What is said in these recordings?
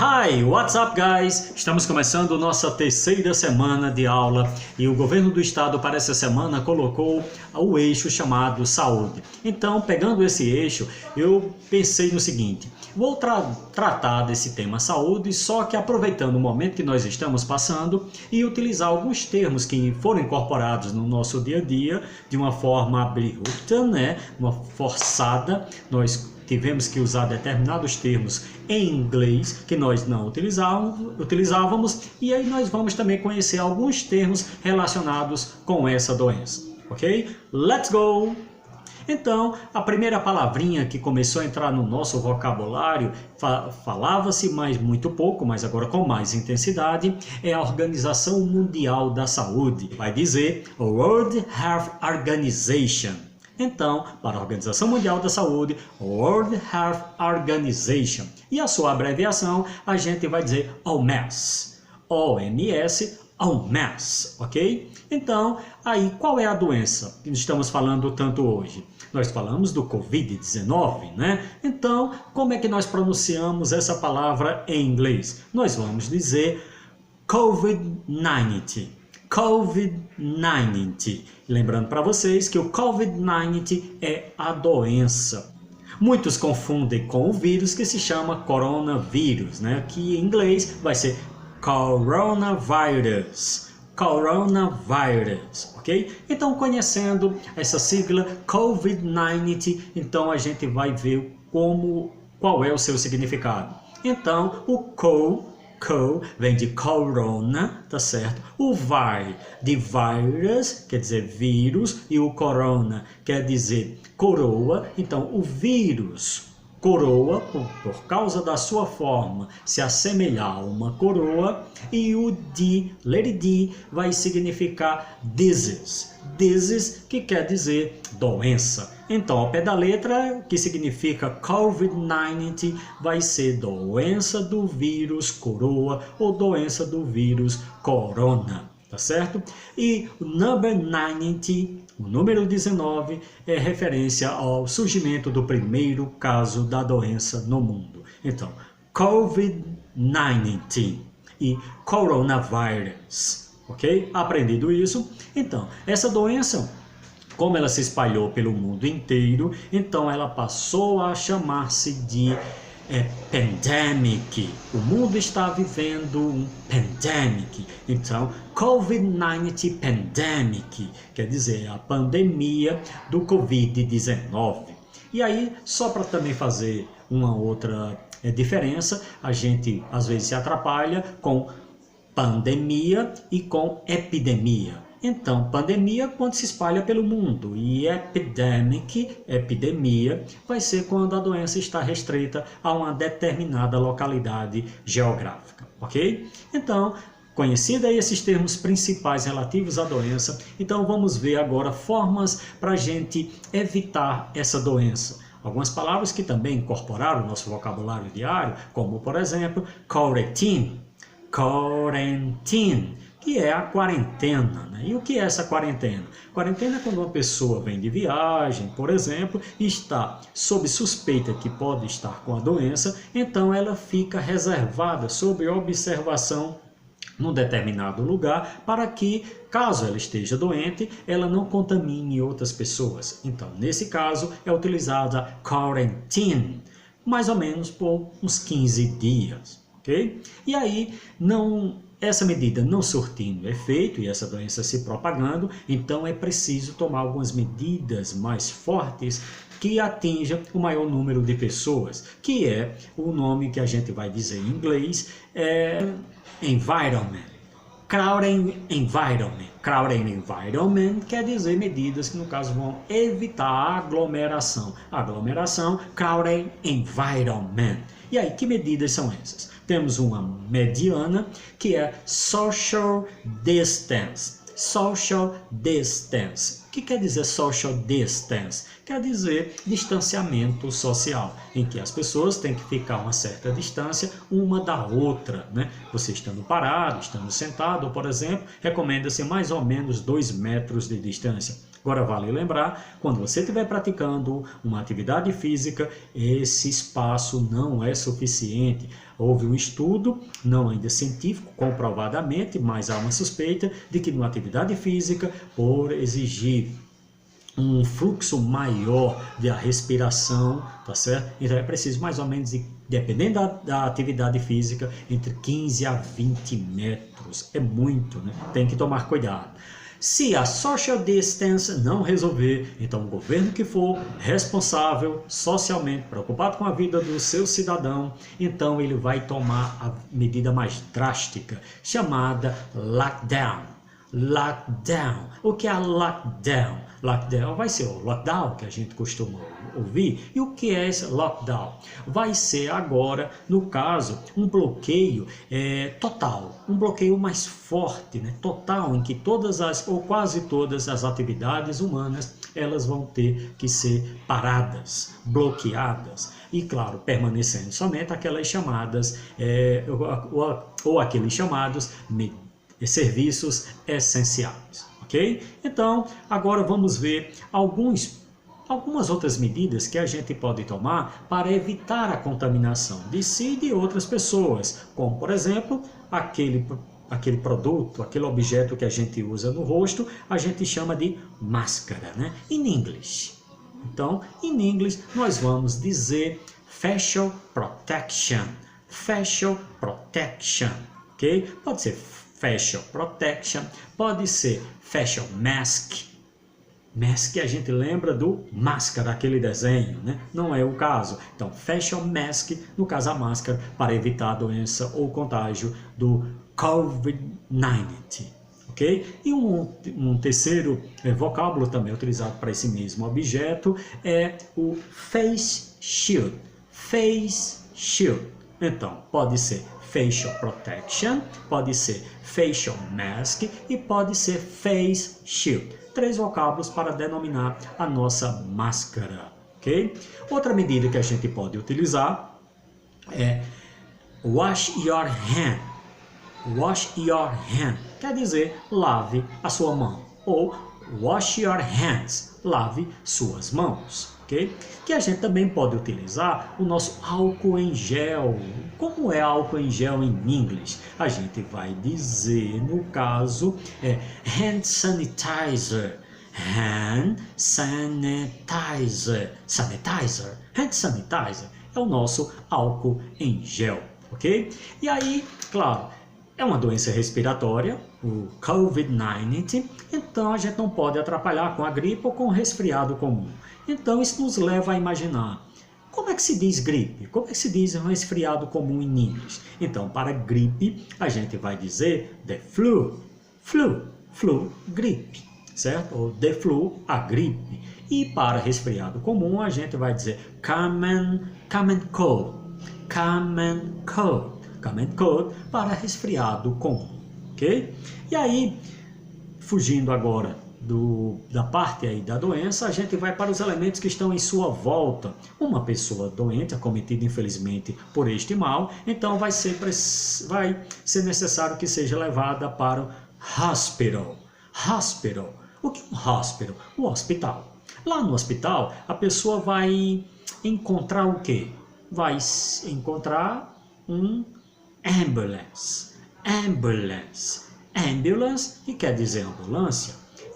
Hi, what's up guys? Estamos começando nossa terceira semana de aula e o governo do estado para essa semana colocou o eixo chamado saúde. Então, pegando esse eixo, eu pensei no seguinte, vou tratar desse tema saúde, só que aproveitando o momento que nós estamos passando e utilizar alguns termos que foram incorporados no nosso dia a dia de uma forma abrupta, né? Uma forçada, nós tivemos que usar determinados termos em inglês que nós não utilizávamos e aí nós vamos também conhecer alguns termos relacionados com essa doença, ok? Let's go! Então, a primeira palavrinha que começou a entrar no nosso vocabulário, falava-se, mas muito pouco, mas agora com mais intensidade, é a Organização Mundial da Saúde. Vai dizer World Health Organization. Então, para a Organização Mundial da Saúde, World Health Organization. E a sua abreviação, a gente vai dizer OMS. OMS, OMS, ok? Então, aí, qual é a doença que estamos falando tanto hoje? Nós falamos do Covid-19, né? Então, como é que nós pronunciamos essa palavra em inglês? Nós vamos dizer COVID-19. COVID-19. Lembrando para vocês que o COVID-19 é a doença. Muitos confundem com o vírus que se chama coronavírus, né? Que em inglês vai ser coronavirus. Coronavirus, ok? Então, conhecendo essa sigla COVID-19, então a gente vai ver qual é o seu significado. Então, o co vem de corona, tá certo? O de virus, quer dizer vírus, e o corona quer dizer coroa. Então, o vírus, coroa, por causa da sua forma se assemelhar a uma coroa, e o letter D, vai significar disease. Disease, que quer dizer doença. Então, ao pé da letra, que significa COVID-19, vai ser doença do vírus coroa ou doença do vírus corona, tá certo? E o number 90, o número 19, é referência ao surgimento do primeiro caso da doença no mundo. Então, COVID-19 e coronavirus, ok? Aprendido isso, então, essa doença, como ela se espalhou pelo mundo inteiro, então ela passou a chamar-se de pandemic. O mundo está vivendo um pandemic. Então, COVID-19 pandemic, quer dizer, a pandemia do Covid-19. E aí, só para também fazer uma outra diferença, a gente às vezes se atrapalha com pandemia e com epidemia. Então, pandemia quando se espalha pelo mundo e epidemia, vai ser quando a doença está restrita a uma determinada localidade geográfica, ok? Então, conhecidos aí esses termos principais relativos à doença, então vamos ver agora formas para a gente evitar essa doença. Algumas palavras que também incorporaram no nosso vocabulário diário, como por exemplo, quarantine, que é a quarentena, né? E o que é essa quarentena? Quarentena é quando uma pessoa vem de viagem, por exemplo, e está sob suspeita que pode estar com a doença, então ela fica reservada sob observação num determinado lugar para que, caso ela esteja doente, ela não contamine outras pessoas. Então, nesse caso, é utilizada a quarantine, mais ou menos por uns 15 dias, ok? E aí, essa medida não surtindo efeito e essa doença se propagando, então é preciso tomar algumas medidas mais fortes que atinjam o maior número de pessoas, que é o nome que a gente vai dizer em inglês, environment. Crowded environment. Crowded environment quer dizer medidas que no caso vão evitar a aglomeração. Aglomeração, crowded environment. E aí, que medidas são essas? Temos uma mediana, que é social distance. Social distance, que quer dizer social distance? Quer dizer distanciamento social, em que as pessoas têm que ficar a uma certa distância uma da outra, né? Você estando parado, estando sentado, por exemplo, recomenda-se mais ou menos 2 metros de distância. Agora vale lembrar, quando você estiver praticando uma atividade física, esse espaço não é suficiente. Houve um estudo, não ainda científico, comprovadamente, mas há uma suspeita de que numa atividade física, por exigir um fluxo maior de respiração, tá certo? Então é preciso mais ou menos, dependendo da atividade física, entre 15 a 20 metros. É muito, né? Tem que tomar cuidado. Se a social distance não resolver, então o governo que for responsável socialmente, preocupado com a vida do seu cidadão, então ele vai tomar a medida mais drástica, chamada lockdown. Lockdown. O que é lockdown? Lockdown vai ser o lockdown que a gente costuma ouvir. E o que é esse lockdown? Vai ser agora, no caso, um bloqueio total, um bloqueio mais forte, né? Total, em que todas as, ou quase todas as atividades humanas, elas vão ter que ser paradas, bloqueadas. E claro, permanecendo somente aquelas chamadas, ou aqueles chamados serviços essenciais, ok? Então, agora vamos ver algumas outras medidas que a gente pode tomar para evitar a contaminação de si e de outras pessoas, como, por exemplo, aquele produto, aquele objeto que a gente usa no rosto, a gente chama de máscara, né? In English. Então, in English, nós vamos dizer facial protection. Facial protection, ok? Pode ser facial protection, pode ser facial mask. Mask a gente lembra do máscara, aquele desenho, né? Não é o caso. Então, facial mask, no caso a máscara, para evitar a doença ou contágio do COVID-19. Ok? E um terceiro vocábulo também utilizado para esse mesmo objeto é o face shield. Face shield. Então, pode ser facial protection, pode ser facial mask e pode ser face shield. 3 vocábulos para denominar a nossa máscara, ok? Outra medida que a gente pode utilizar é wash your hand. Wash your hand quer dizer lave a sua mão, ou wash your hands, lave suas mãos. Okay? Que a gente também pode utilizar o nosso álcool em gel. Como é álcool em gel em inglês? A gente vai dizer, no caso, hand sanitizer. Hand sanitizer. Sanitizer. Hand sanitizer é o nosso álcool em gel. Ok? E aí, claro, é uma doença respiratória, o COVID-19, então a gente não pode atrapalhar com a gripe ou com o resfriado comum. Então isso nos leva a imaginar, como é que se diz gripe? Como é que se diz um resfriado comum em inglês? Então, para gripe, a gente vai dizer the flu, gripe, certo? Ou the flu, a gripe. E para resfriado comum, a gente vai dizer common cold, para resfriado comum, ok? E aí, fugindo agora da parte aí da doença, a gente vai para os elementos que estão em sua volta. Uma pessoa doente, acometida infelizmente por este mal, então vai ser necessário que seja levada para o hospital. Hospital. O que é um hospital? O hospital. Lá no hospital, a pessoa vai encontrar o quê? Vai encontrar um ambulance. Ambulance, que quer dizer ambulância.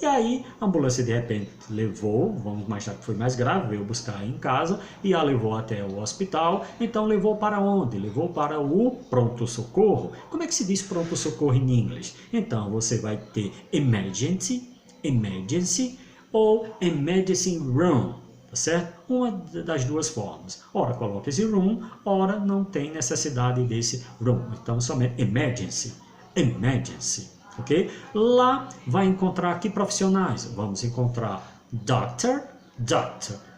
E aí, a ambulância de repente levou, vamos imaginar que foi mais grave, veio buscar em casa e a levou até o hospital. Então levou para onde? Levou para o pronto-socorro. Como é que se diz pronto-socorro em inglês? Então você vai ter emergency ou emergency room, tá certo? Uma das duas formas. Ora coloca esse room, ora não tem necessidade desse room. Então somente emergency. Ok? Lá vai encontrar que profissionais? Vamos encontrar doctor,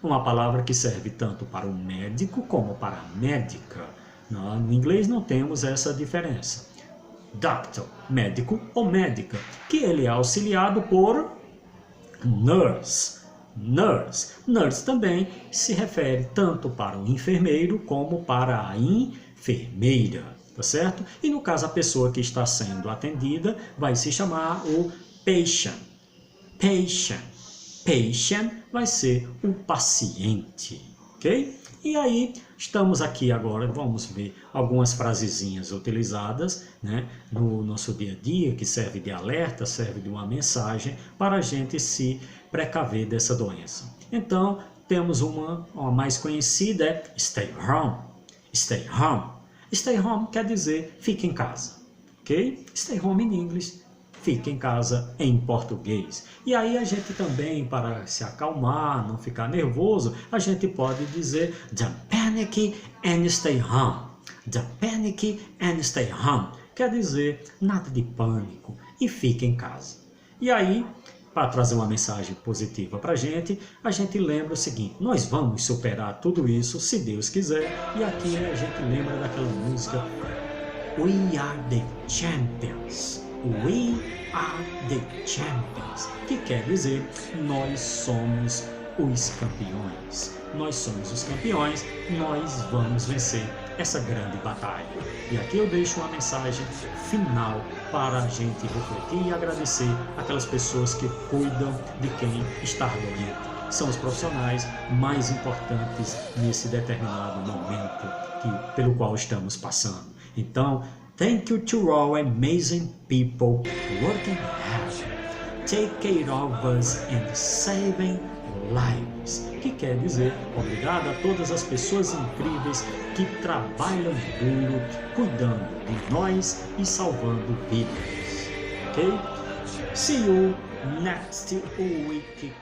uma palavra que serve tanto para o médico como para a médica. No inglês não temos essa diferença. Doctor, médico ou médica, que ele é auxiliado por Nurse. Nurse. Nurse também se refere tanto para o enfermeiro como para a enfermeira, tá certo? E no caso a pessoa que está sendo atendida vai se chamar o patient. Patient. Patient vai ser o paciente, ok? E aí, estamos aqui agora, vamos ver algumas frasezinhas utilizadas, né, no nosso dia a dia, que serve de alerta, serve de uma mensagem para a gente se precaver dessa doença. Então, temos uma mais conhecida, é stay home. Stay home. Stay home quer dizer fique em casa, ok? Stay home in English. Fique em casa em português. E aí a gente também, para se acalmar, não ficar nervoso, a gente pode dizer don't panic and stay home. Don't panic and stay home. Quer dizer, nada de pânico e fique em casa. E aí, para trazer uma mensagem positiva para a gente lembra o seguinte, nós vamos superar tudo isso, se Deus quiser. E aqui a gente lembra daquela música We are the champions. We are the champions, que quer dizer nós somos os campeões. Nós somos os campeões, nós vamos vencer essa grande batalha. E aqui eu deixo uma mensagem final para a gente refletir e agradecer aquelas pessoas que cuidam de quem está doente. São os profissionais mais importantes nesse determinado momento pelo qual estamos passando. Então, thank you to all amazing people working hard, take care of us and saving lives. Que quer dizer, obrigado a todas as pessoas incríveis que trabalham duro, cuidando de nós e salvando vidas. Ok? See you next week.